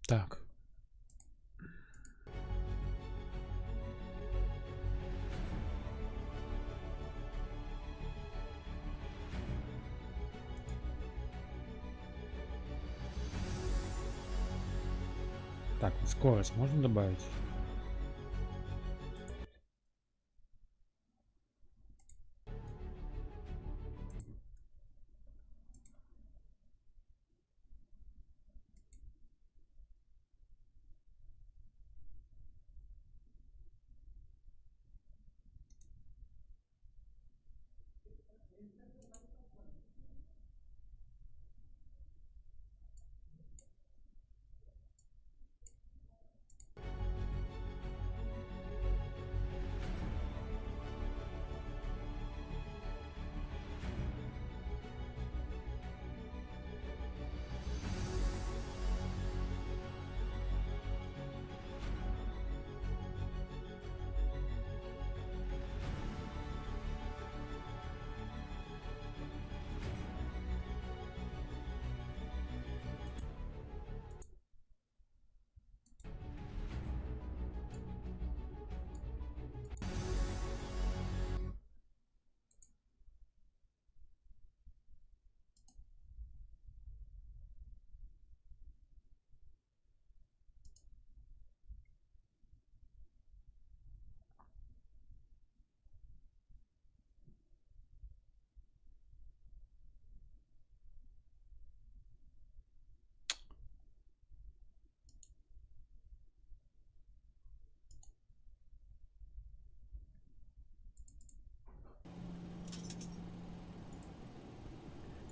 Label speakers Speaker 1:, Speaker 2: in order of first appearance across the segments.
Speaker 1: Так. Так, скорость можно добавить?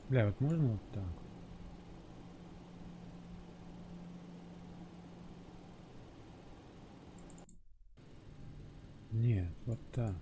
Speaker 1: Бля, вот можно вот так? Нет, вот так.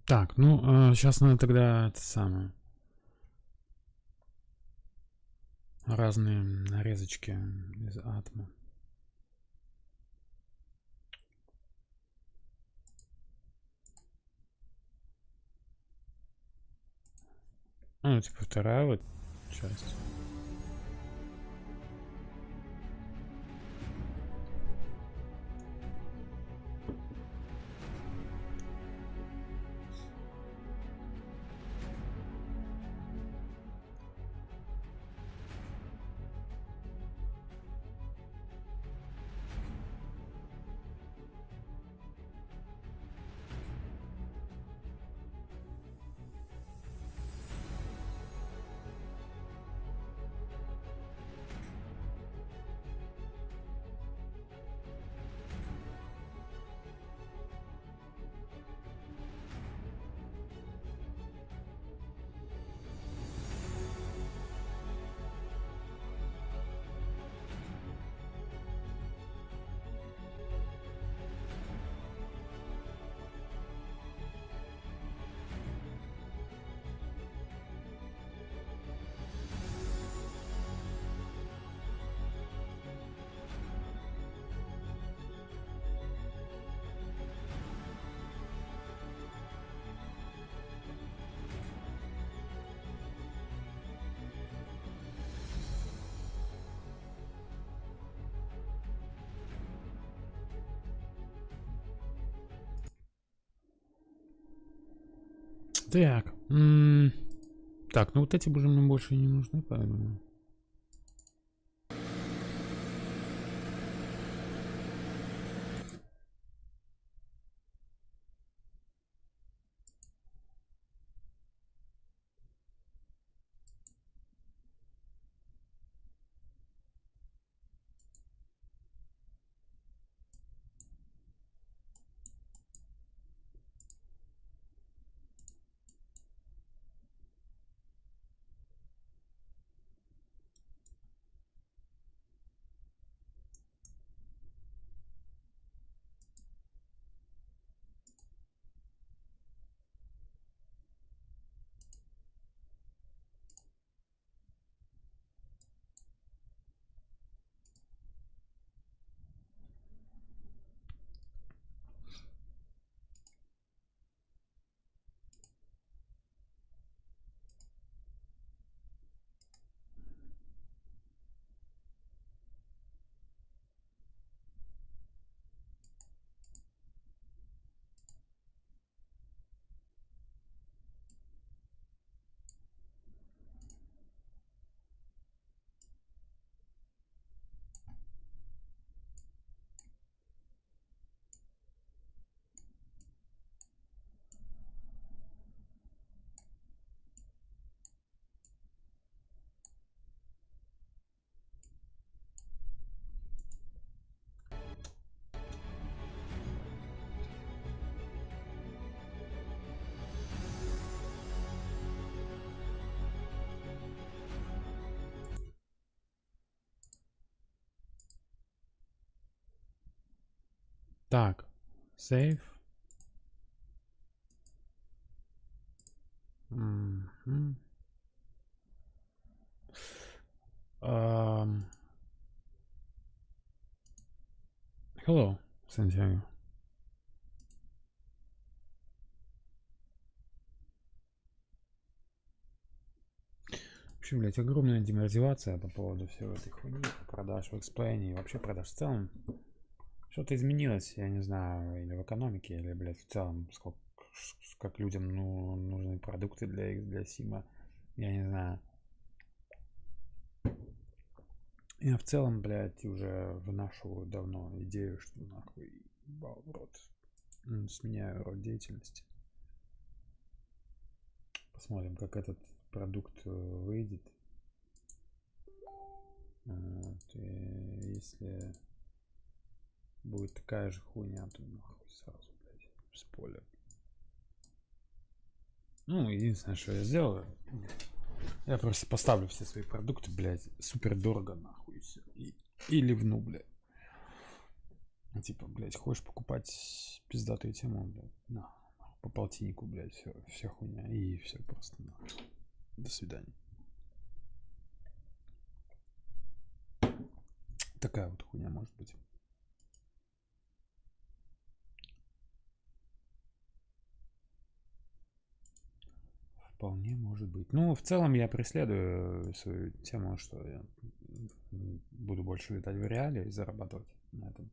Speaker 1: Так, ну, сейчас надо тогда это самое. Разные нарезочки из атома. Ну, типа вторая вот часть. Так. Так, ну вот эти уже мне больше не нужны, поэтому. Так, save. Мгм. Hello, Сантьяго. Вообще, блядь, огромная демотивация по поводу всей этой хуйни, продаж в эксплейне и вообще продаж в целом. Что-то изменилось, я не знаю, или в экономике, или, блядь, в целом, сколько, как людям нужны продукты для Сима, я не знаю. Я в целом, блядь, уже вынашиваю давно идею, что нахуй ебал в рот. Сменяю род деятельности. Посмотрим, как этот продукт выйдет. Вот, и если будет такая же хуйня, то нахуй сразу, блядь, с поля. Ну, единственное, что я сделаю, я просто поставлю все свои продукты, блядь, супер дорого, нахуй, и все. И ливну, блядь. Типа, блядь, хочешь покупать пиздатую тему, блядь, на, по полтиннику, блядь, вся хуйня. И все просто, нахуй. До свидания. Такая вот хуйня может быть. Вполне может быть. Ну, в целом я преследую свою тему, что я буду больше летать в реале и зарабатывать на этом.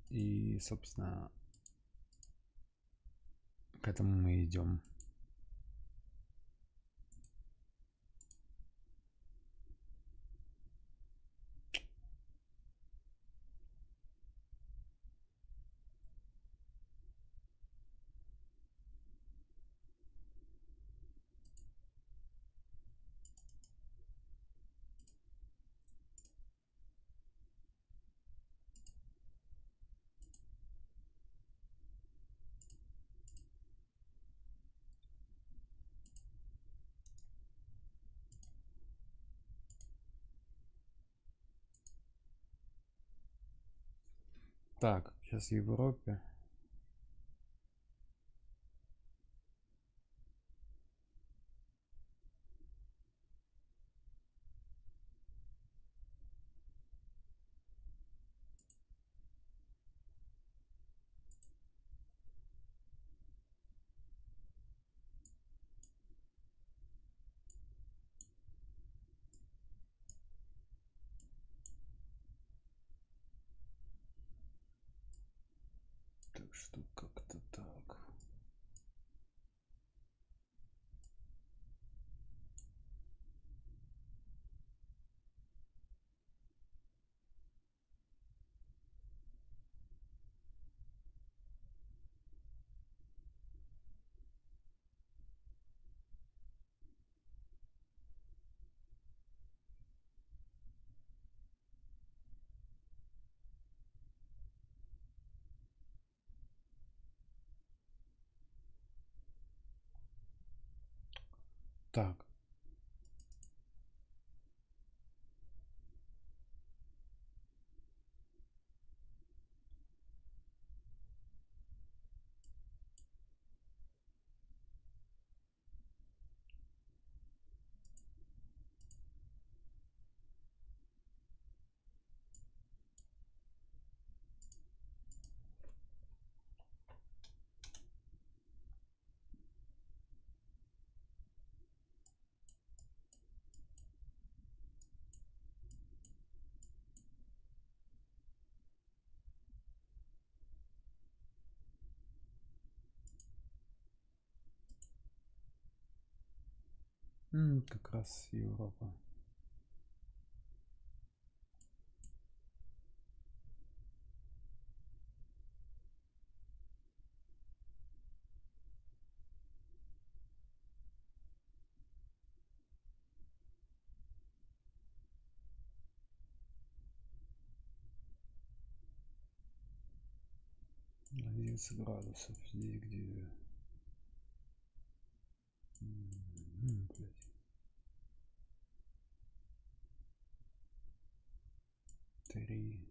Speaker 1: И, собственно, к этому мы идем. Так, сейчас в Европе. Так. Как раз Европа. На 11 градусов здесь где... Блядь. Три.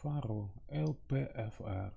Speaker 1: Фару ЛПФР.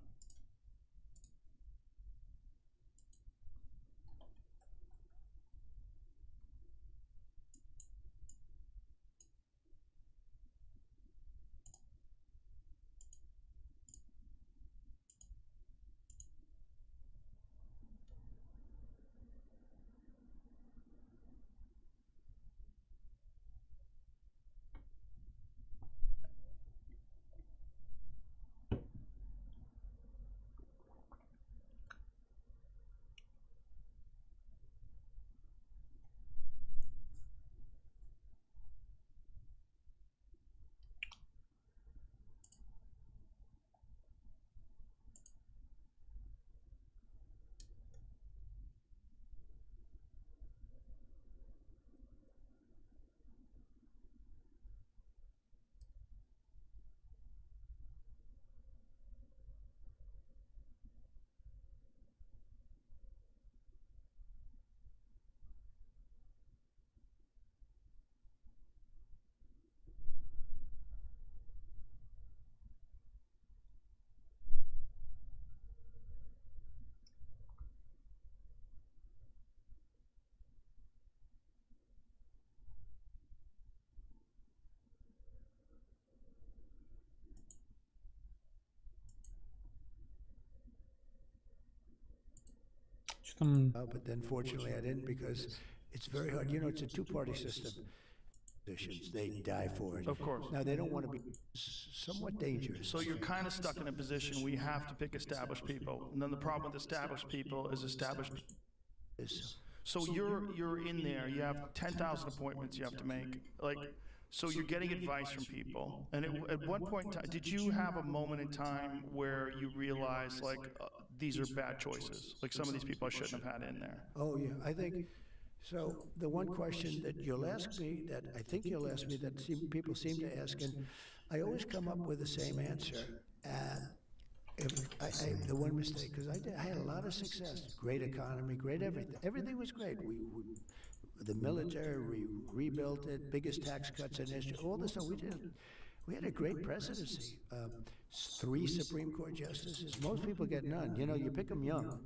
Speaker 1: Что там?
Speaker 2: But then fortunately I didn't because it's very hard. You know, it's a two-party system. positions. They die for it.
Speaker 3: Of course.
Speaker 2: Now, they don't want to be somewhat dangerous.
Speaker 3: So you're kind of stuck in a position where you have to pick established people. And then the problem with established people is established. So you're in there, you have 10,000 appointments you have to make. Like, so you're getting advice from people. And at one point in time, did you have a moment in time where you realized, like, these are bad choices? Like, some of these people I shouldn't have had in there.
Speaker 2: Oh, yeah, I think, so the one question that you'll ask me, that I think you'll ask me, that people seem to ask, and I always come up with the same answer. The one mistake, because I had a lot of success, great economy, great everything. Everything was great. The military, we rebuilt it, biggest tax cuts in history, all this stuff we did. We had a great presidency. 3 Supreme Court justices. Most people get none. You know, you pick them young.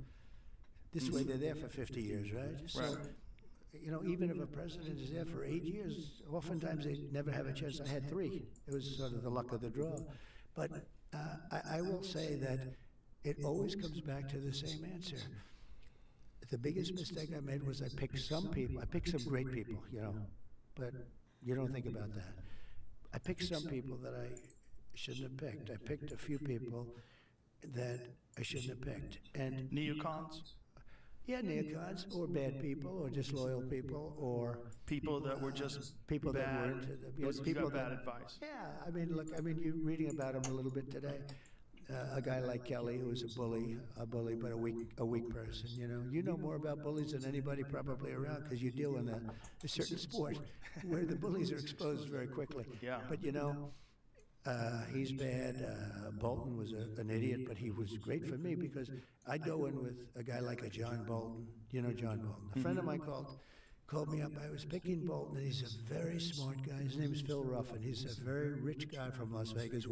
Speaker 2: This way they're there for 50 years, right? So, you know, even if a president is there for 8 years, oftentimes they never have a chance. I had 3. It was sort of the luck of the draw. But I will say that it always comes back to the same answer. The biggest mistake I made was I picked some people. I picked some great people, you know, but you don't think about that. I picked some people that I shouldn't have picked. I picked a few people that I shouldn't have picked. And
Speaker 3: neocons?
Speaker 2: Yeah, neocons, or bad people, or disloyal people, or
Speaker 3: people that were just
Speaker 2: people
Speaker 3: bad,
Speaker 2: that were into the, you know, people
Speaker 3: bad
Speaker 2: that,
Speaker 3: advice.
Speaker 2: Yeah, I mean, look, I mean, you're reading about him a little bit today. A guy like Kelly, who was a bully, but a weak person. You know more about bullies than anybody probably around, because you deal in a certain sport where the bullies are exposed very quickly.
Speaker 3: Yeah.
Speaker 2: But you know, he's bad. Bolton was an idiot, but he was great for me, because I'd go in with a guy like a John Bolton. You know John Bolton. A friend of mine called me up. I was picking Bolton, and he's a very smart guy. His name is Phil Ruffin. He's a very rich guy from Las Vegas.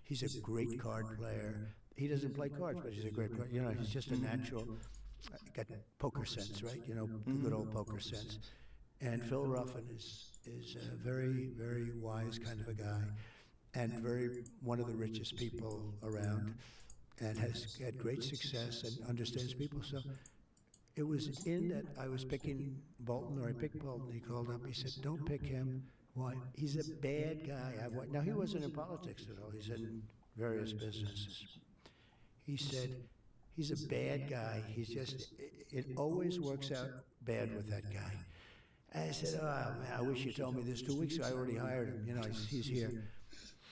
Speaker 2: He's a great card player. He doesn't play cards, but he's a great player. You know, he's just a natural. Got poker sense, right? You know, the good old poker sense. And Phil Ruffin is a very, very wise kind of a guy, and one of the richest people around, and has had great success and understands people. So it was in that I was picking Bolton, or I picked Bolton. He called up. He said, "Don't pick him. Why? He's a bad guy." Now, he wasn't in politics at all. He's in various businesses. He said, "He's a bad guy. He's just, it always works out bad with that guy." And I said, "Oh, man, I wish you told me this 2 weeks ago. I already hired him. You know, he's here."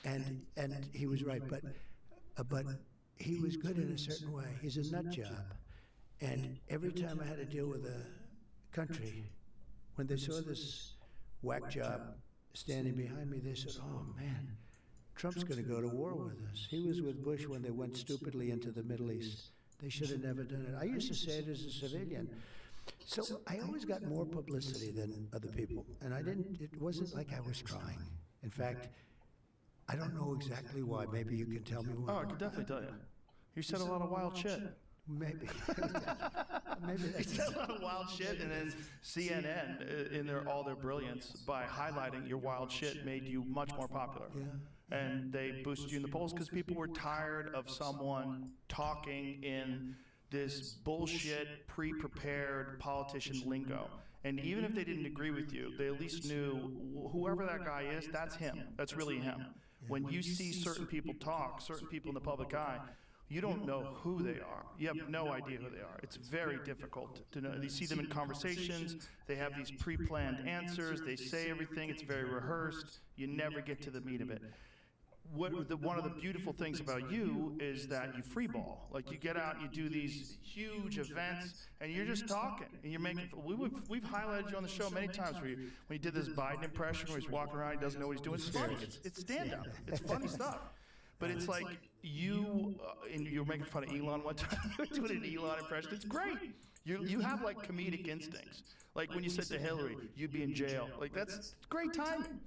Speaker 2: And he was right, but he was good in a certain way. He's a nut job. And every time I had to deal with a country, when they saw this whack job standing behind me, they said, "Oh, man, Trump's going to go to war with us." He was with Bush when they went stupidly into the Middle East. They should have never done it. I used to say it as a civilian. So I always got more publicity than other people. And it wasn't like I was trying. In fact, I don't know exactly why. Maybe you can tell me why.
Speaker 3: Oh, I can definitely tell you. You said a lot of wild shit.
Speaker 2: Maybe. Maybe
Speaker 3: You
Speaker 2: that's
Speaker 3: said a lot of wild shit, and then CNN, in all their brilliance, by highlighting your wild shit, made you much more popular.
Speaker 2: Yeah.
Speaker 3: And they boosted you in the polls because people were tired of someone talking in this bullshit, pre-prepared politician lingo. And even if they didn't agree with you, they at least knew whoever that guy is, that's him. That's really him. When you see certain people talk, certain people in the public eye, you don't know who they are. You have no idea who they are. It's very difficult to know. You see them in conversations. They have these pre-planned answers. They say everything. It's very rehearsed. You never get to the meat of it. One of the beautiful things about you is that you freeball. Like, you get out and you do these huge events, and you're just talking, and you're making. We've highlighted you on the show many times when you did this Biden impression where he's walking around, he doesn't know what he's doing. It's funny. It's stand-up. It's funny stuff. But it's like you were making fun of Elon one time. Doing an Elon impression. It's great. You have like comedic instincts. Like when you said to Hillary, "You'd be in jail." Like, that's great timing.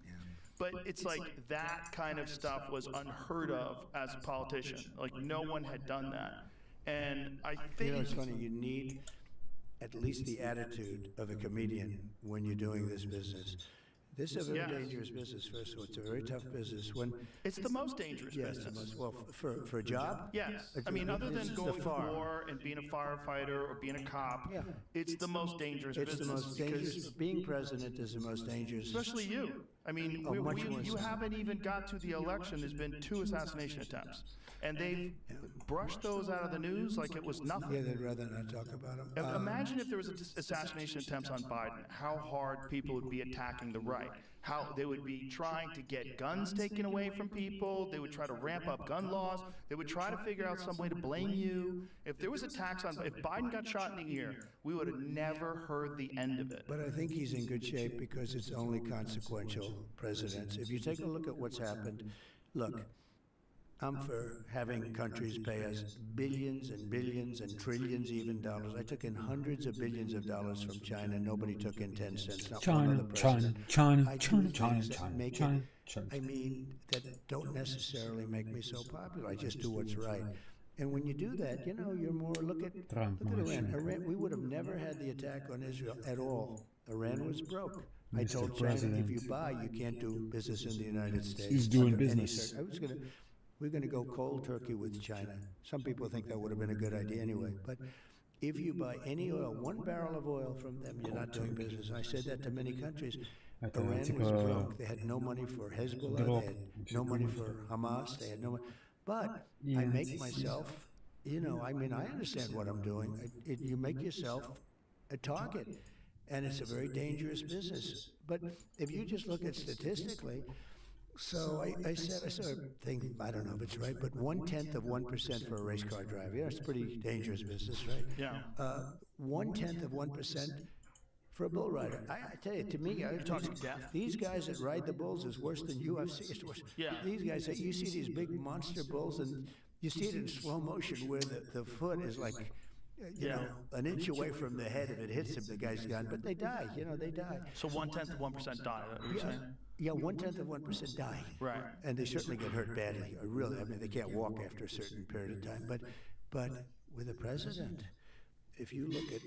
Speaker 3: But it's like that kind of stuff was unheard of as a politician. Like, no one had done that. And I think...
Speaker 2: You know, it's funny, you need at least the attitude of a comedian when you're doing this business. This is a very dangerous business, first of all. It's a very tough business.
Speaker 3: It's the most dangerous
Speaker 2: business.
Speaker 3: business.
Speaker 2: Well, for a job?
Speaker 3: Yes. I mean, other than going to war and being a firefighter or being a cop, it's the most dangerous business.
Speaker 2: It's the most dangerous. Being president is the most dangerous.
Speaker 3: Especially you. I mean,
Speaker 2: Oh, much more
Speaker 3: you
Speaker 2: so.
Speaker 3: haven't even got to the election. There's been 2 assassination attempts. And they've brushed those out of the news like it was nothing.
Speaker 2: Yeah, they'd rather not talk about them.
Speaker 3: Imagine if there was assassination attempts on Biden, how hard people would be attacking the right, how they would be trying to get guns taken away from people, they would try to ramp up gun laws, they would try to figure out some way to blame you. If there was attacks on, if Biden got shot in the ear, we would have never heard the end of it.
Speaker 2: But I think he's in good shape because it's only consequential presidents. If you take a look at what's happened, look, I'm for having countries pay us billions and billions and trillions even dollars. I took in hundreds of billions of dollars from China. Nobody took in 10 cents. Not one other president. I do things that make it, I mean, that don't necessarily make me so popular. I just do what's right. And when you do that, you know, you're more, look at Iran. Iran. We would have never had the attack on Israel at all. Iran was broke. I told China, if you buy, you can't do business in the United States.
Speaker 1: He's doing business.
Speaker 2: We're going to go cold turkey with China. Some people think that would have been a good idea anyway. But if you buy any oil, 1 barrel of oil from them, you're not doing business. I said that to many countries. Iran was broke. They had no money for Hezbollah. They had no money for Hamas. They had no money. But I make myself, you know, I mean, I understand what I'm doing. You make yourself a target. And it's a very dangerous business. But if you just look at statistically, so I said a thing, I don't know if it's right, but 1/10% for a race car driver. Yeah, it's a pretty dangerous business, right?
Speaker 3: Yeah.
Speaker 2: 1/10% for a bull rider. I tell you, to me, these guys that ride the bulls is worse than UFC. It's worse.
Speaker 3: Yeah.
Speaker 2: These guys, you see these big monster bulls, and you see it in slow motion where the foot is like, you know, an inch away from the head. If it hits him, the guy's gone. But they die, you know, they die.
Speaker 3: So 1/10% die, is that what you're saying?
Speaker 2: Yeah, 1/10% die.
Speaker 3: Right.
Speaker 2: And they certainly get hurt badly. Really, I mean, they can't walk after a certain period of time. But with a president, if you look at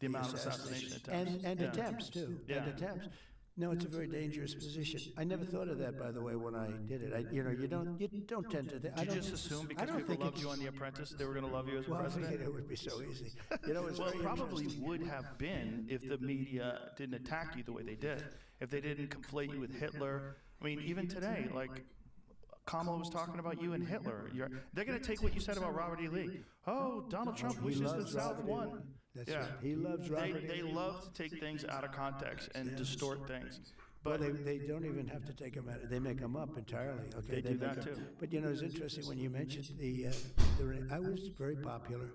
Speaker 3: The amount of assassination attempts.
Speaker 2: and attempts too, and attempts. No, it's a very dangerous position. I never thought of that, by the way, when I did it. You know, you don't tend to.
Speaker 3: Did you just assume because people loved you on The Apprentice, they were going to love you as a president?
Speaker 2: I figured it would be so easy. You know, it's
Speaker 3: Well, it
Speaker 2: very
Speaker 3: probably
Speaker 2: interesting.
Speaker 3: would have been if the media didn't attack you the way they did. If they didn't conflate you with Hitler. I mean, even today, like Kamala was talking about you and Hitler. They're going to take what you said about Robert E. Lee. Oh, Donald Trump
Speaker 2: He
Speaker 3: wishes the
Speaker 2: loves
Speaker 3: South
Speaker 2: Robert E.
Speaker 3: won.
Speaker 2: Lee. That's
Speaker 3: Yeah.
Speaker 2: right. He loves Robert E.
Speaker 3: They
Speaker 2: Lee.
Speaker 3: love to take things out of context and distort things.
Speaker 2: Well,
Speaker 3: But
Speaker 2: they don't even have to take them out. They make them up entirely. Okay,
Speaker 3: They do
Speaker 2: make
Speaker 3: that
Speaker 2: 'em-
Speaker 3: too.
Speaker 2: But you know, it's interesting when you mentioned I was very popular,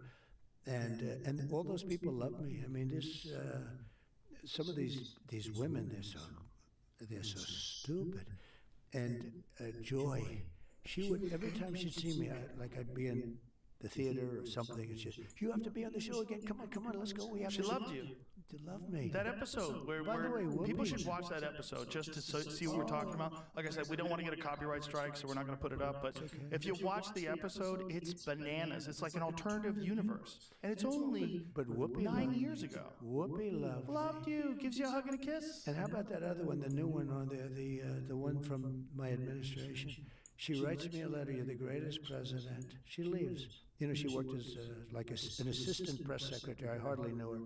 Speaker 2: and all those people loved me. I mean, some of these women, they're so stupid. And Joy, she would every time she'd see me, I'd be in the theater or something, and she'd, you have to be on the show again. Come on, let's go. We have
Speaker 3: she
Speaker 2: to.
Speaker 3: loved you.
Speaker 2: She loved me.
Speaker 3: That episode where,
Speaker 2: By the way,
Speaker 3: people
Speaker 2: Whoopi-
Speaker 3: should watch that episode just to see what we're talking about. Like I said, we don't want to get a copyright strike, so we're not going to put it up. But if you watch the episode, it's bananas. It's like an alternative universe, and it's only
Speaker 2: But Whoopi
Speaker 3: 9
Speaker 2: loved-
Speaker 3: years ago.
Speaker 2: Whoopi loved me.
Speaker 3: You, gives you a hug and a kiss.
Speaker 2: And how about that other one, the new one on there, the one from my administration? She writes me a letter, you're the greatest president. She leaves. You know, she worked as an assistant press secretary. I hardly knew her.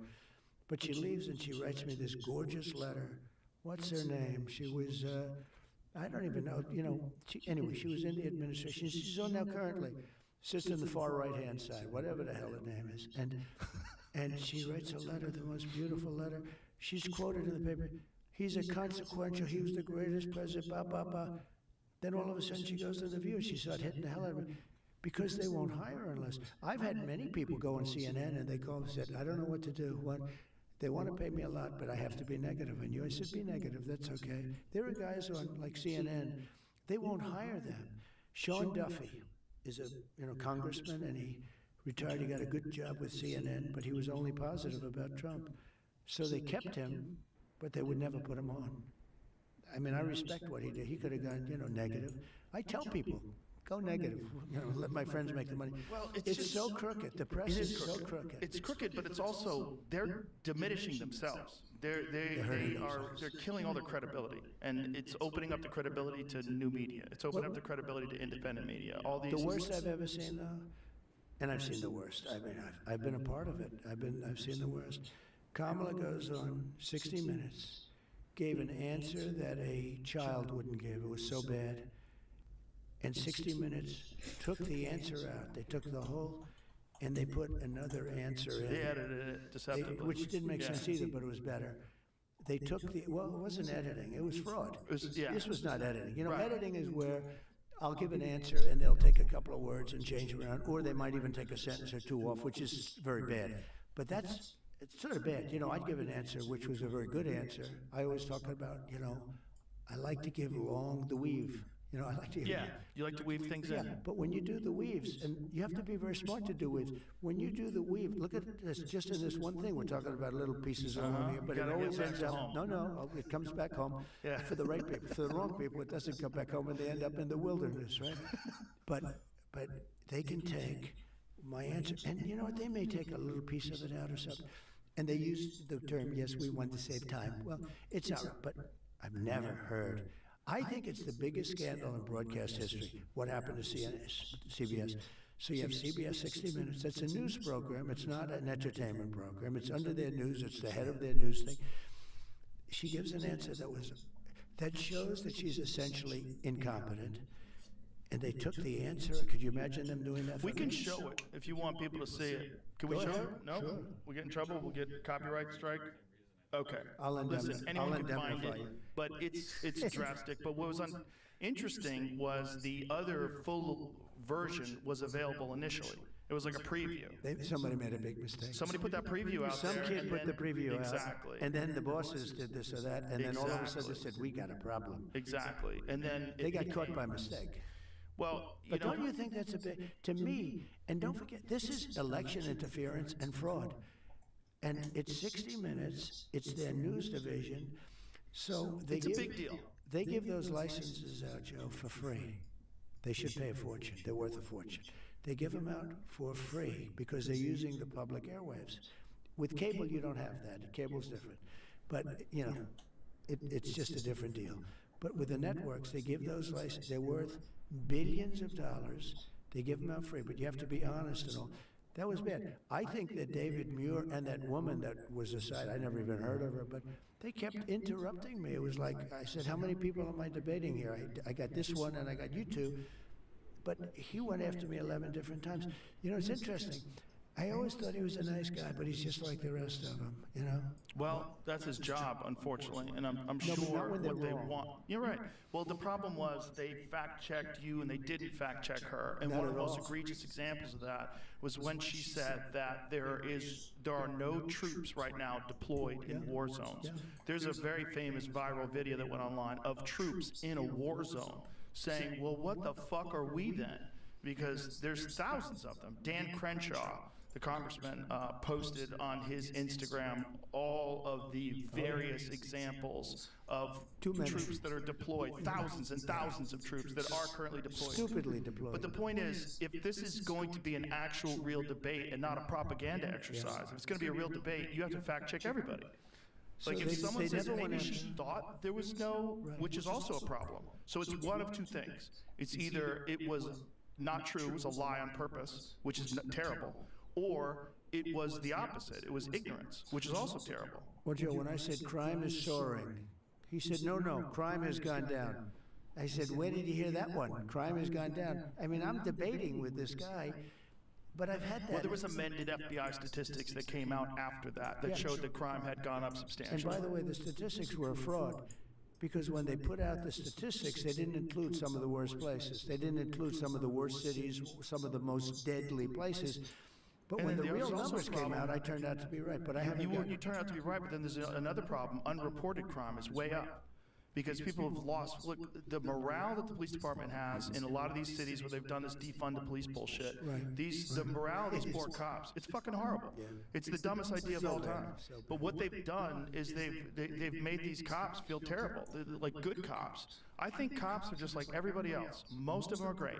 Speaker 2: But she leaves and she writes me this gorgeous letter. What's her name? She was, I don't even know, you know, anyway, she was in the administration. She's on now currently. Sits on the far right-hand side, whatever the hell her name is. And she writes a letter, the most beautiful letter. She's quoted in the paper. He's a consequential, he was the greatest president, blah, blah, blah. Then all of a sudden she goes to the View. She started hitting the hell out of me because they won't hire her unless. I've had many people go on CNN and they called and said, I don't know what to do. They want to pay me a lot, but I have to be negative on you. I said, be negative, that's okay. There are guys on like CNN, they won't hire them. Sean Duffy is a congressman, and he retired. He got a good job with CNN, but he was only positive about Trump. So they kept him, but they would never put him on. I mean, I respect what he did. He could have gone, negative. I tell people, go negative. Let my friends make the money.
Speaker 3: Well,
Speaker 2: it's so crooked. The press is so crooked.
Speaker 3: It's crooked, but it's also they're diminishing themselves. They're killing all their credibility, and it's opening up the credibility to new media. It's opening up the credibility to independent media. All these.
Speaker 2: The worst I've ever seen, though, and I've seen the worst. I mean, I've been a part of it. I've seen the worst. Kamala goes on 60 Minutes, gave an answer that a child wouldn't give. It was so bad. And 60 Minutes took the answer out. They took the whole, and they put another answer in.
Speaker 3: They edited it deceptively.
Speaker 2: Which didn't make sense either, but it was better. They took it wasn't editing, it was fraud. This was not editing. You know, editing is where I'll give an answer and they'll take a couple of words and change it around, or they might even take a sentence or two off, which is very bad. But it's sort of bad. You know, I'd give an answer which was a very good answer. I always talk about, you know, I like to give long the weave. You know, I like to.
Speaker 3: Yeah, you like to weave things in.
Speaker 2: But when you do the weaves, and you have to be very smart to do weaves. When you do the weave, look at this. Just in this one thing, we're talking about little pieces along here, but it always ends up. No, it comes back home.
Speaker 3: Yeah.
Speaker 2: For the right people, for the wrong people, it doesn't come back home, and they end up in the wilderness, right? But they can take my answer, and you know what? They may take a little piece of it out or something, and they use the term, "Yes, we want to save time." Well, it's not, but I've never heard. I think it's the biggest scandal in broadcast history, what happened to CBS. So you have CBS 60 Minutes. It's a news program. It's not an entertainment program. It's under their news. It's the head of their news thing. She gives an answer that shows that she's essentially incompetent. And they took the answer. Could you imagine them doing that?
Speaker 3: We can show it if you want people to see it. Can we show it? No?
Speaker 2: Sure.
Speaker 3: We get in trouble? We'll get copyright strike? Okay.
Speaker 2: Listen,
Speaker 3: anyone
Speaker 2: I'll
Speaker 3: can find
Speaker 2: indemnify
Speaker 3: it,
Speaker 2: you.
Speaker 3: but it's drastic. But what was interesting was the other full version was available initially. It was like a preview.
Speaker 2: Somebody made a big mistake.
Speaker 3: Somebody put that preview out
Speaker 2: Some
Speaker 3: there.
Speaker 2: kid put the preview
Speaker 3: exactly.
Speaker 2: out. And then the bosses did this or that. And then all of a sudden they said, we got a problem.
Speaker 3: Exactly. And then
Speaker 2: They got caught by mistake.
Speaker 3: Well,
Speaker 2: But don't you think that's a bit, to me, and don't forget, this is election interference and fraud. And it's 60 Minutes, it's their news division, so
Speaker 3: it's a big deal.
Speaker 2: They give those licenses out, Joe, for free. They should pay a fortune. They're worth a fortune. They give them out for free because they're using the public airwaves. With cable, you don't have that. Cable's different. But, you know, it's just a different deal. But with the networks, they give those licenses. They're worth billions of dollars. They give them out free, but you have to be honest and all. That was bad. I think that David Muir and that woman that was aside, I never even heard of her, but they kept interrupting me. It was like, I said, how many people am I debating here? I got this one and I got you two. But he went after me 11 different times. You know, it's interesting. I always thought he was a nice guy, but he's just like the rest of them, you know?
Speaker 3: Well, that's his job, unfortunately, and I'm
Speaker 2: No, but
Speaker 3: sure
Speaker 2: not when they're
Speaker 3: what they
Speaker 2: wrong.
Speaker 3: want. You're right. Well, the problem was they fact-checked you and they didn't fact-check her. And
Speaker 2: Not
Speaker 3: one of the
Speaker 2: at
Speaker 3: most
Speaker 2: all.
Speaker 3: egregious examples of that was when she said that there are no troops right now deployed in war zones. There's a very famous viral video that went online of troops in a war zone saying, well, what the fuck are we then? Because there's thousands of them. Dan Crenshaw, the congressman, posted on his Instagram all of the various examples of troops that are deployed, thousands and thousands of troops that are currently deployed.
Speaker 2: Stupidly deployed.
Speaker 3: But the point is, if this is going to be an actual real debate and not a propaganda exercise, if it's going to be a real debate, you have to fact check everybody. Like if someone says maybe she thought there was no, which is also a problem. So it's one of two things. It's either it was not true, it was a lie on purpose, which is terrible, or it was the opposite. It was ignorance, which is also terrible.
Speaker 2: Well, Joe, when I said crime is soaring, he said, no, crime has gone down. I said, where did you hear that one? Crime has gone down. I mean, I'm debating with this guy, but I've had that.
Speaker 3: Well, there was amended FBI statistics that came out after that showed that crime had gone up substantially.
Speaker 2: And by the way, the statistics were a fraud. Because when they put out the statistics, they didn't include some of the worst places. They didn't include some of the worst cities, some of the most deadly places. But when the real numbers came out, I turned out to be right. But I haven't.
Speaker 3: You turned out to be right, but then there's another problem. Unreported crime is way up. Because people have lost, look, the morale that the police department has in a lot of these cities where they've done this defund the police bullshit, the morale of these poor cops, it's fucking horrible. It's the dumbest idea of all time. But what they've done is they've made these cops feel terrible, they're like good cops. I think cops are just like everybody else. Most of them are great.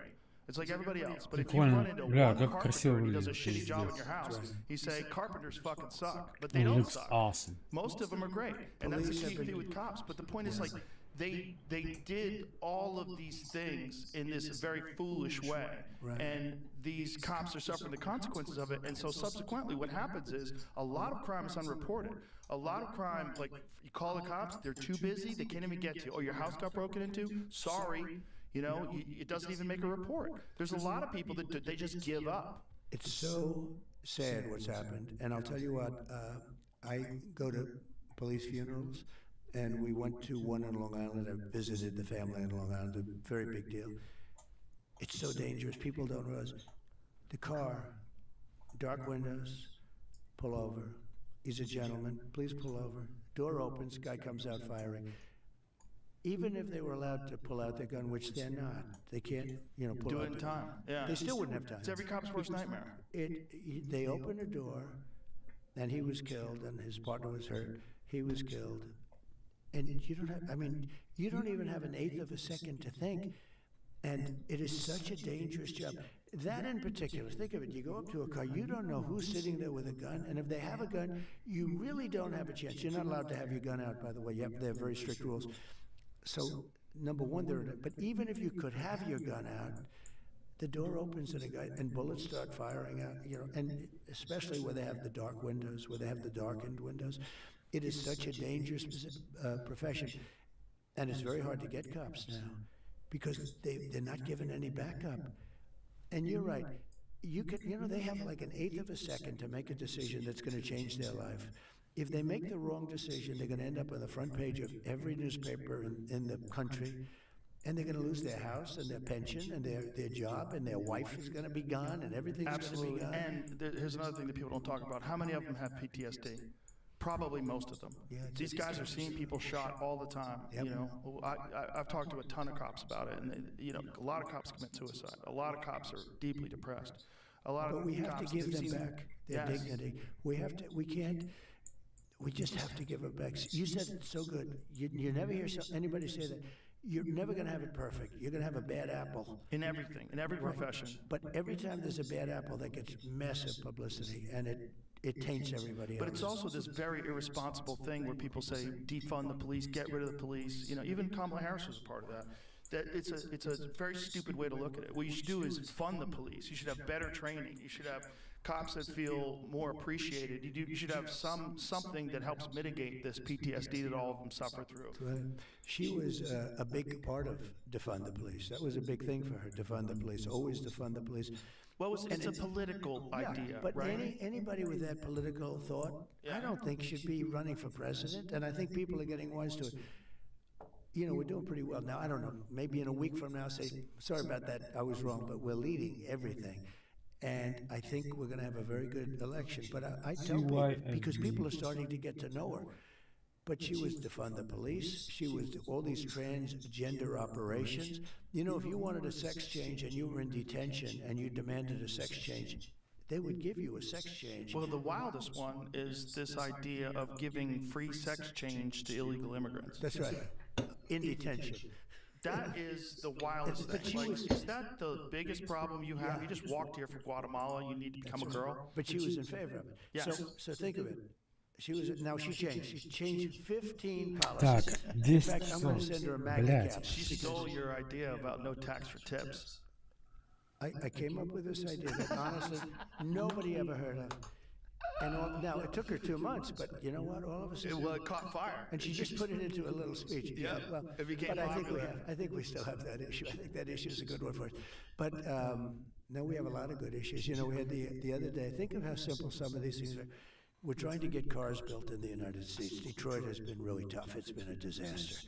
Speaker 3: It's like everybody else. But if you run into one carpenter and he does a shitty job in your house, you say, carpenters fucking suck. But they don't suck.
Speaker 1: Awesome.
Speaker 3: Most of them are great. And that's the same thing with cops. But the point is, like, they did all of these things in this very foolish way,
Speaker 2: Right.
Speaker 3: and these cops are suffering the consequences of it. And so subsequently, what happens is a lot of crime is unreported. A lot of crime, like you call the cops, they're too busy, they can't even get to you. Oh, your house got broken into? Sorry, it doesn't even make a report. There's a lot of people that they just give up.
Speaker 2: It's so sad what's happened. And I'll tell you what, I go to police funerals, and we went to one in Long Island. I visited the family in Long Island, a very big deal. It's so dangerous. People don't realize. The car, dark windows, pull over. He's a gentleman. Please pull over. Door opens, guy comes out firing. Even if they were allowed to pull out their gun, which they're not, they can't, pull
Speaker 3: Do
Speaker 2: out
Speaker 3: it in
Speaker 2: their
Speaker 3: time. Yeah.
Speaker 2: They still wouldn't have time.
Speaker 3: It's every cop's worst nightmare.
Speaker 2: They opened a door, and he was killed, and his partner was hurt. He was killed. And you don't even have an eighth of a second to think. And it is such a dangerous job. That in particular, think of it, you go up to a car, you don't know who's sitting there with a gun, and if they have a gun, you really don't have a chance. You're not allowed to have your gun out, by the way. They have very strict rules. So, number one, but even if you could have your gun out, the door opens and bullets start firing out, and especially where they have the dark windows, where they have the darkened windows. It is such a dangerous profession, and it's very hard to get cops now because they're not given any backup. And you're right. They have like an eighth of a second to make a decision that's going to change their life. If they make the wrong decision, they're going to end up on the front page of every newspaper in the country, and they're going to lose their house and their pension and their job, and their wife is going to be gone, and everything's going to be gone.
Speaker 3: And here's another thing that people don't talk about. How many of them have PTSD? Probably most of them.
Speaker 2: Yeah,
Speaker 3: These guys are seeing people shot all the time.
Speaker 2: Yep.
Speaker 3: I've talked to a ton of cops about it, and a lot of cops commit suicide. A lot of cops are deeply depressed.
Speaker 2: But we have to give them back their
Speaker 3: Yes.
Speaker 2: dignity. We just have to give it back. You said it so good. You never hear anybody say that. You're never going to have it perfect. You're going to have a bad apple.
Speaker 3: In everything, in every profession.
Speaker 2: But every time there's a bad apple, that gets massive publicity, and it taints everybody else.
Speaker 3: But it's also this very irresponsible thing where people say defund the police, get rid of the police. Even Kamala Harris was a part of that. That it's a very stupid way to look at it. What you should do is fund the police. You should have better training. You should have cops that feel more appreciated. You should have something that helps mitigate this PTSD that all of them suffer through.
Speaker 2: Right. She was a big part of defund the police. That was a big thing for her, defund the police, always defund the police.
Speaker 3: Well, it's a political idea,
Speaker 2: but
Speaker 3: right?
Speaker 2: anybody with that political thought, I don't think should be running for president, and I think people are getting wise to it. We're doing pretty well now. I don't know, maybe in a week from now, say, sorry about that, I was wrong, but we're leading everything. And I think we're going to have a very good election. But I tell people, because people are starting to get to know her. But she was defund the police. She was all these transgender operations. If you wanted a sex change and you were in detention and you demanded a sex change, they would give you a sex change.
Speaker 3: Well, the wildest one is this idea of giving free sex change to illegal immigrants.
Speaker 2: That's right. In detention.
Speaker 3: That is the wildest thing. Is that the biggest problem you have? You just walked here from Guatemala. You need to become a girl.
Speaker 2: But she was in favor of it.
Speaker 3: Yes.
Speaker 2: So think of it. She changed. She changed 15 policies.
Speaker 1: Так,
Speaker 2: In
Speaker 1: 10
Speaker 2: fact, I'm going to send her a MAGA
Speaker 1: Блядь.
Speaker 2: cap.
Speaker 3: She stole your idea about no tax for tips.
Speaker 2: I came up with this idea that honestly nobody ever heard of. And now it took her 2 months, but you know what? All of a sudden,
Speaker 3: It caught fire.
Speaker 2: and she just put it into a little speech.
Speaker 3: Yeah,
Speaker 2: well,
Speaker 3: it became
Speaker 2: but
Speaker 3: popular.
Speaker 2: I think we still have that issue. I think that issue is a good one for us. But no, we have a lot of good issues. We had the other day. Think of how simple some of these things are. We're trying to get cars built in the United States. Detroit has been really tough. It's been a disaster.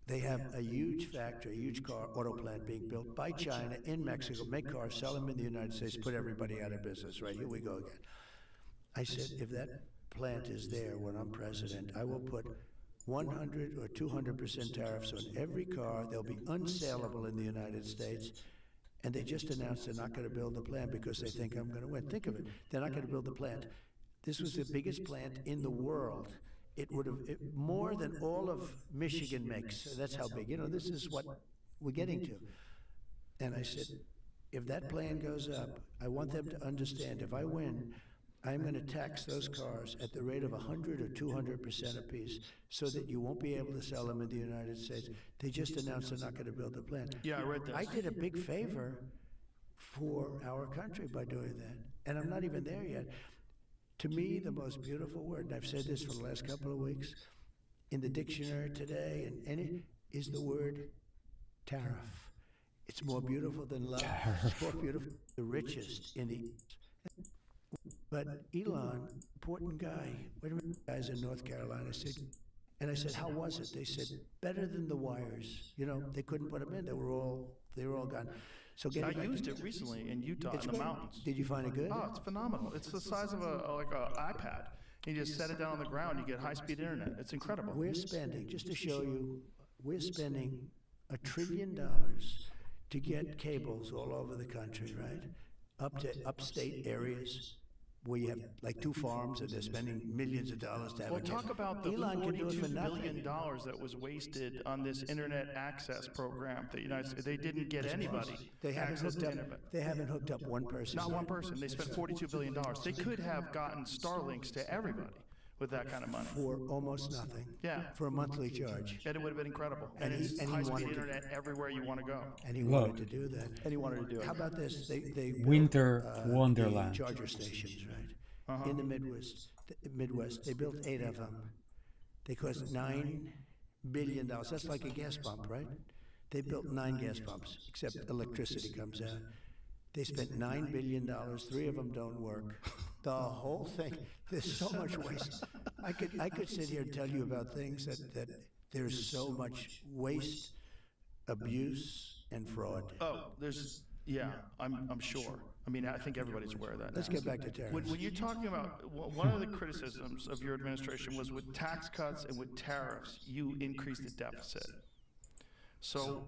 Speaker 2: They have a huge factory, a huge car auto plant being built by China in Mexico, make cars, sell them in the United States, put everybody out of business. Right, here we go again. I said, if that plant is there when I'm president, I will put 100 or 200% tariffs on every car. They'll be unsaleable in the United States. And they just announced they're not going to build the plant because they think I'm going to win. Think of it. They're not going to build the plant. This was the biggest plant in the world. It would have more than all of Michigan makes. So that's how big. This is what we're getting to. And I said, if that plan goes up, I want them to understand if I win, I'm going to tax those cars at the rate of 100 or 200% apiece so that you won't be able to sell them in the United States. They just announced they're not going to build the plant.
Speaker 3: Yeah, I read this.
Speaker 2: I did a big favor for our country by doing that. And I'm not even there yet. To me, the most beautiful word, and I've said this for the last couple of weeks, in the dictionary today, and it is the word tariff. It's more beautiful than love. It's more beautiful, the richest in the... But Elon, important guy, wait a minute, guys in North Carolina said, and I said, how was it? They said, better than the wires. You know, they couldn't put them in. They were all gone. So
Speaker 3: I used it recently in Utah in the mountains.
Speaker 2: Did you find it good?
Speaker 3: Oh, it's phenomenal. It's the size of like an iPad. You just set it down on the ground, you get high-speed internet. It's incredible.
Speaker 2: We're spending, just to show you, we're spending $1 trillion to get cables all over the country, right? Up to upstate areas where you have like 2 farms and they're spending millions of dollars to have
Speaker 3: Well,
Speaker 2: a
Speaker 3: talk
Speaker 2: cable.
Speaker 3: about the
Speaker 2: Elon can do it for
Speaker 3: $42 billion
Speaker 2: nothing.
Speaker 3: that was wasted on this internet access program. The United States, they didn't get anybody
Speaker 2: They haven't
Speaker 3: access
Speaker 2: hooked
Speaker 3: to
Speaker 2: up.
Speaker 3: internet.
Speaker 2: They haven't hooked up one person.
Speaker 3: Not one person. They spent $42 billion. They could have gotten Starlinks to everybody with that kind of money.
Speaker 2: For almost nothing.
Speaker 3: Yeah.
Speaker 2: For a monthly charge.
Speaker 3: And it would have been incredible. And
Speaker 2: And he-
Speaker 3: it's
Speaker 2: and he
Speaker 3: high-speed
Speaker 2: wanted to-
Speaker 3: internet everywhere you want to go.
Speaker 2: And he
Speaker 1: Look.
Speaker 2: wanted to do that.
Speaker 3: And he wanted to do it.
Speaker 2: How about this? They built,
Speaker 1: Winter
Speaker 2: the
Speaker 1: Wonderland.
Speaker 2: charger stations, right? In the Midwest, they built 8 of them. They cost $9 billion. That's like a gas pump, right? They built 9 gas pumps, except electricity comes out. They spent $9 billion. 3 of them don't work. The whole thing. There's so much waste. I could sit here and tell you about things that there's so much waste, abuse, and fraud.
Speaker 3: Oh, yeah, I'm sure. I mean, I think everybody's aware of that.
Speaker 2: Let's
Speaker 3: now.
Speaker 2: get back to tariffs.
Speaker 3: When you're talking about, one of the criticisms of your administration was with tax cuts and with tariffs, you increased the deficit. So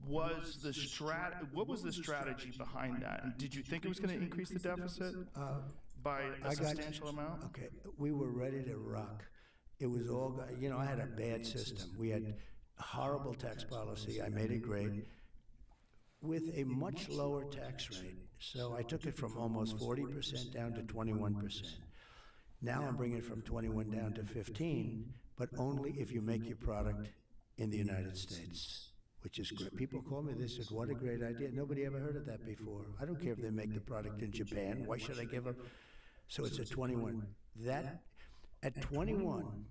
Speaker 3: what was the strategy behind that? And did you think it was going to increase the deficit by a substantial amount?
Speaker 2: Okay, we were ready to rock. It was all, I had a bad system. We had horrible tax policy. I made it great with a much lower tax rate. So I took it from almost 40% down to 21%. Now I'm bringing it from 21 down to 15, but only if you make your product in the United States, which is great. People call me, they said, what a great idea. Nobody ever heard of that before. I don't care if they make the product in Japan. Why should I give them? So it's at 21. That, at 21,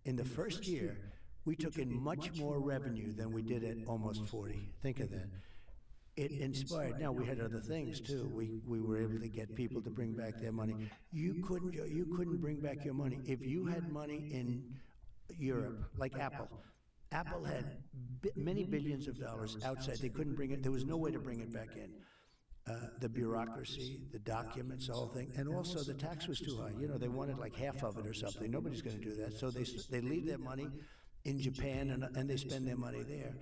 Speaker 2: in the first year, we took in much more revenue than we did at almost 40. Think of that. It inspired. Now we had other things too. We were able to get people to bring back their money. You couldn't bring back your money if you had money in Europe, like Apple. Apple had many billions of dollars outside. They couldn't bring it. There was no way to bring it back in. The bureaucracy, the documents, the whole thing, and also the tax was too high. They wanted like half of it or something. Nobody's going to do that. So they leave their money in Japan and they spend their money there.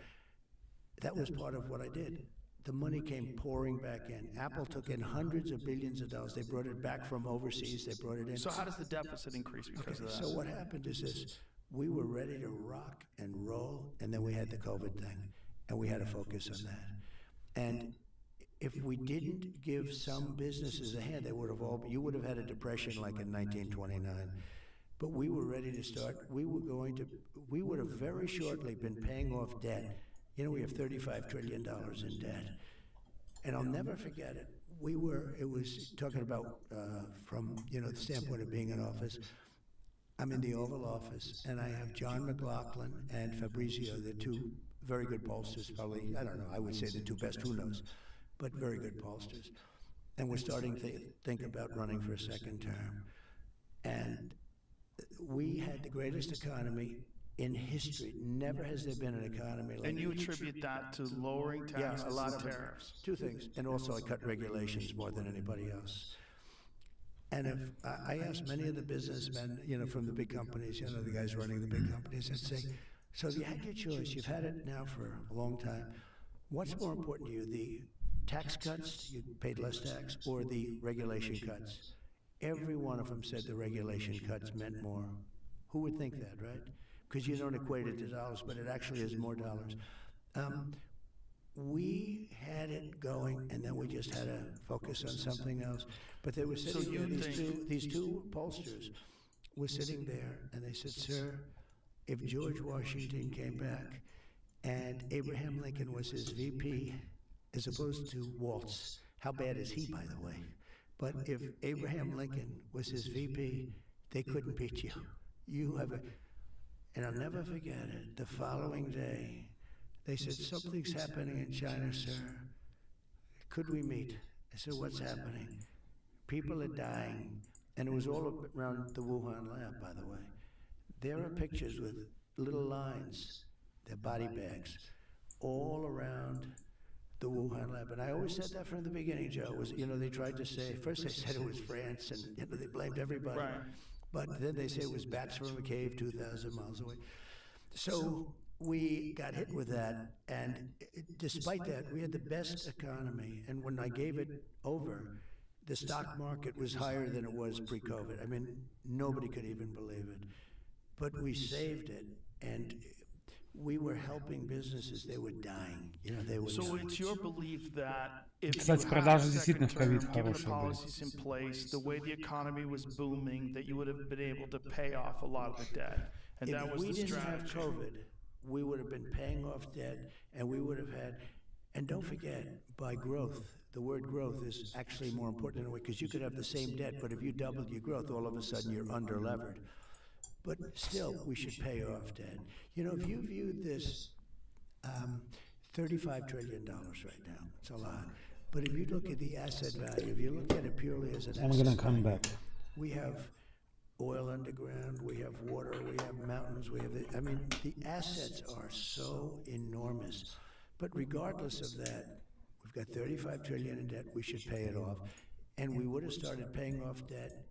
Speaker 2: That was part of what I did. The money came pouring back in. Apple took in hundreds of billions of dollars. They brought it back from overseas. They brought it in.
Speaker 3: So how does the deficit increase because of that?
Speaker 2: So what happened is this. We were ready to rock and roll, and then we had the COVID thing, and we had to focus on that. And if we didn't give some businesses a hand, you would have had a depression like in 1929. But we were ready to start. We would have very shortly been paying off debt. We have $35 trillion in debt. And I'll never forget it. It was talking about from, the standpoint of being in office. I'm in the Oval Office, and I have John McLaughlin and Fabrizio, the 2 very good pollsters, probably, I don't know, I would say the 2 best, who knows, but very good pollsters. And we're starting to think about running for a second term. And we had the greatest economy in history. Never has there been an economy like that.
Speaker 3: And you attribute that to lowering taxes
Speaker 2: a lot
Speaker 3: and
Speaker 2: of it.
Speaker 3: tariffs.
Speaker 2: 2 things. And also I cut regulations more than anybody else. And if I asked many of the businessmen, from the big companies, the guys running the big companies, I'd say, so you had your choice. You've had it now for a long time. What's more important to you, the tax cuts, you paid less tax, or the regulation cuts? Every one of them said the regulation cuts meant more. Who would think that, right? Because you don't equate it to dollars, but it actually is more dollars. we had it going, and then we just had to focus on something else. But they were sitting there, these two pollsters were sitting there, and they said, "Sir, if George Washington came back and Abraham Lincoln was his VP, as opposed to Waltz, how bad is he, by the way? But if Abraham Lincoln was his VP, they couldn't beat you. You have a..." And I'll never forget it. The following day, they said, "Something's happening in China, sir. Could we meet?" I said, "What's happening?" "People are dying." And it was all around the Wuhan lab, by the way. There are pictures with little lines, their body bags, all around the Wuhan lab. And I always said that from the beginning, Joe. Was, they tried to say, first they said it was France, and they blamed everybody.
Speaker 3: Right.
Speaker 2: But then they say it was bats from a cave 2,000 miles away. So we got hit with that, and despite that, we had the best economy. And when I gave it over, the stock market was higher than it was pre-COVID. I mean, nobody could even believe it. But we saved it, and we were helping businesses. They were dying. They were
Speaker 3: So
Speaker 2: dying.
Speaker 3: it's your belief that if
Speaker 1: Кстати,
Speaker 3: you had
Speaker 1: продажи
Speaker 3: a
Speaker 1: действительно
Speaker 3: second
Speaker 1: в ковид
Speaker 3: term, given the
Speaker 1: хорошие были.
Speaker 3: policies in place, the way the economy was booming, that you would have been able to pay off a lot of the debt. And that
Speaker 2: If
Speaker 3: was
Speaker 2: we
Speaker 3: the
Speaker 2: didn't have
Speaker 3: strategy.
Speaker 2: COVID, we would have been paying off debt, and we would have had, and don't forget, by growth, the word growth is actually more important in a way, because you could have the same debt, but if you doubled your growth, all of a sudden you're under-levered. But still, we should pay off debt. If you viewed this $35 trillion right now, it's a lot. But if you look at the asset value, if you look at it purely as an
Speaker 1: I'm
Speaker 2: asset
Speaker 1: gonna come
Speaker 2: value,
Speaker 1: back.
Speaker 2: we have oil underground, we have water, we have mountains, we have the assets are so enormous. But regardless of that, we've got 35 trillion in debt, we should pay it off. And we would have started paying off debt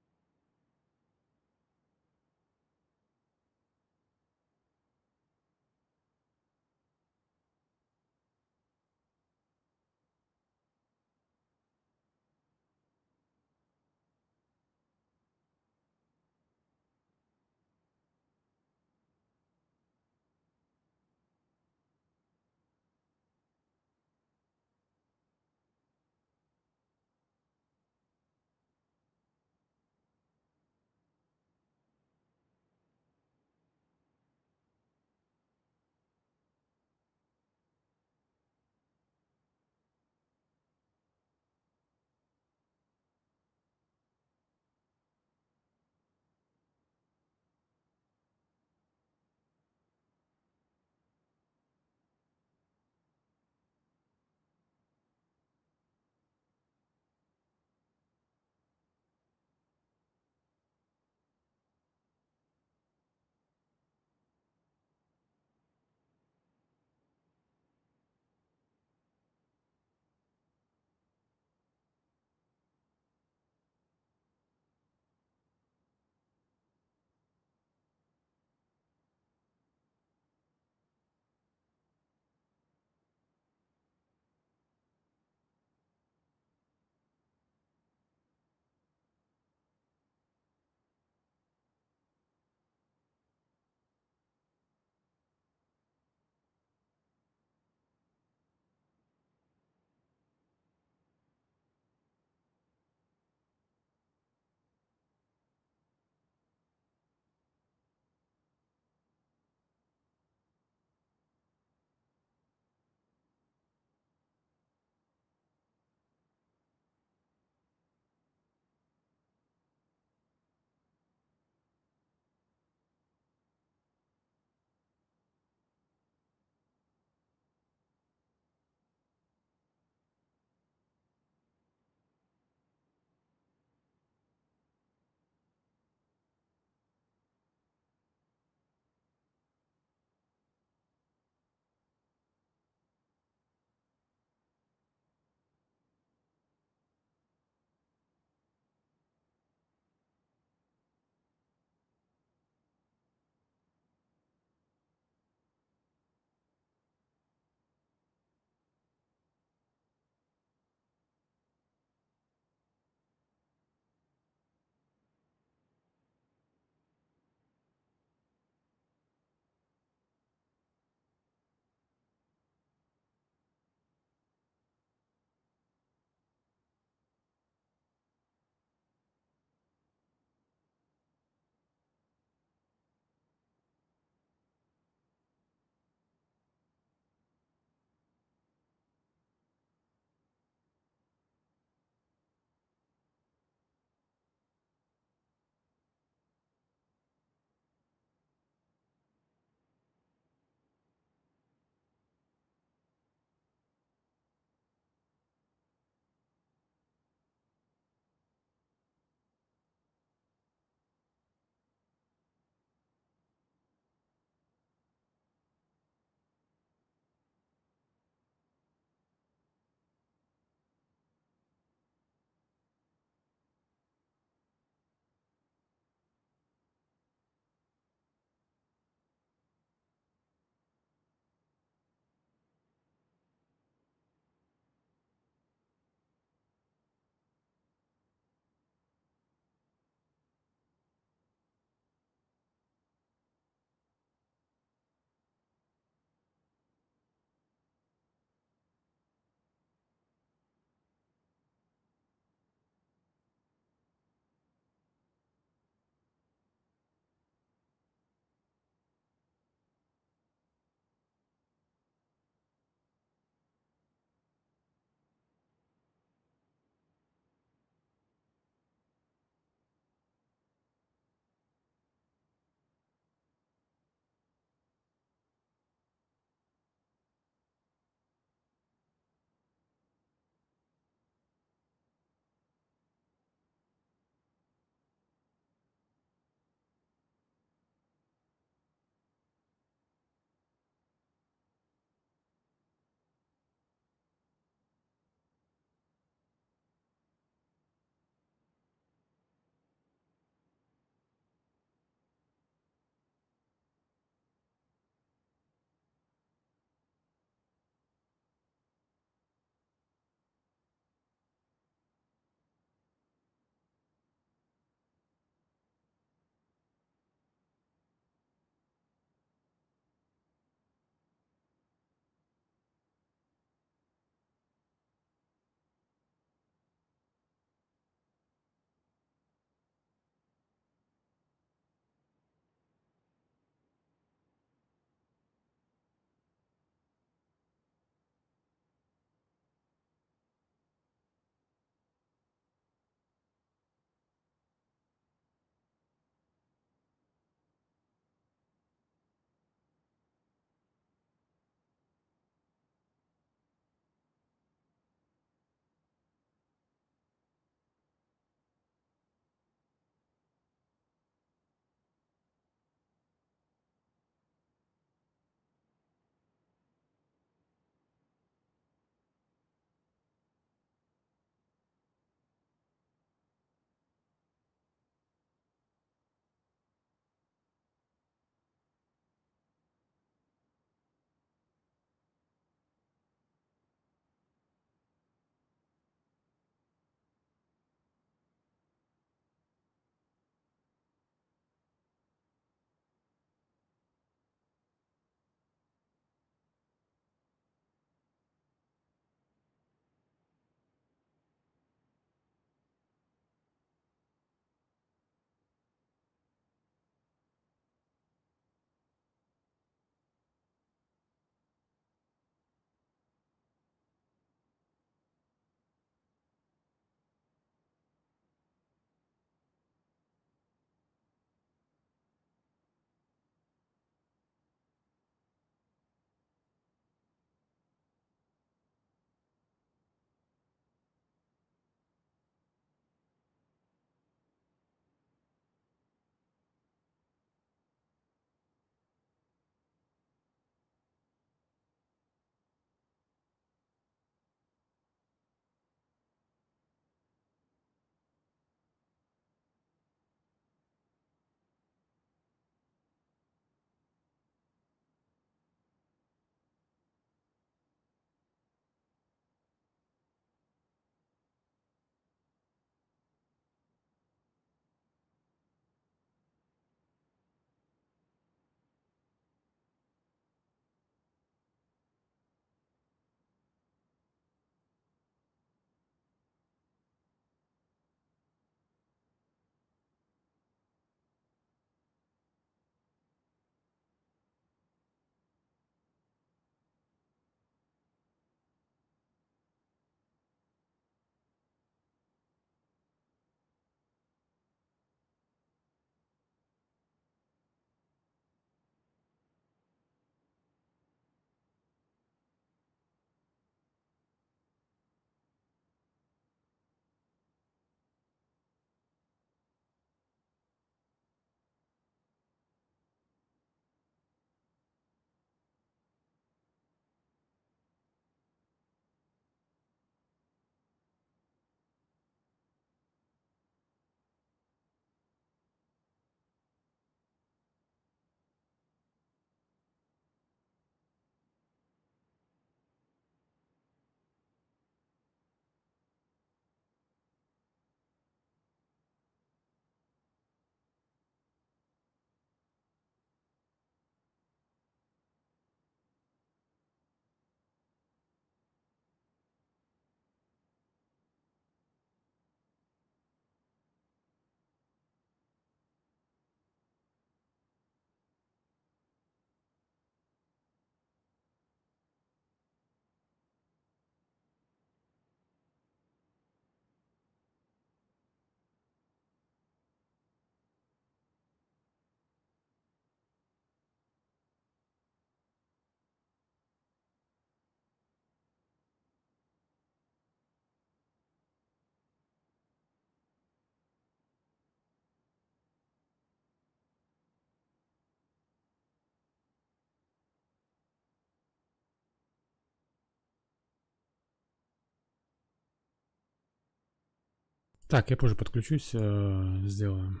Speaker 1: Так, я позже подключусь, сделаю.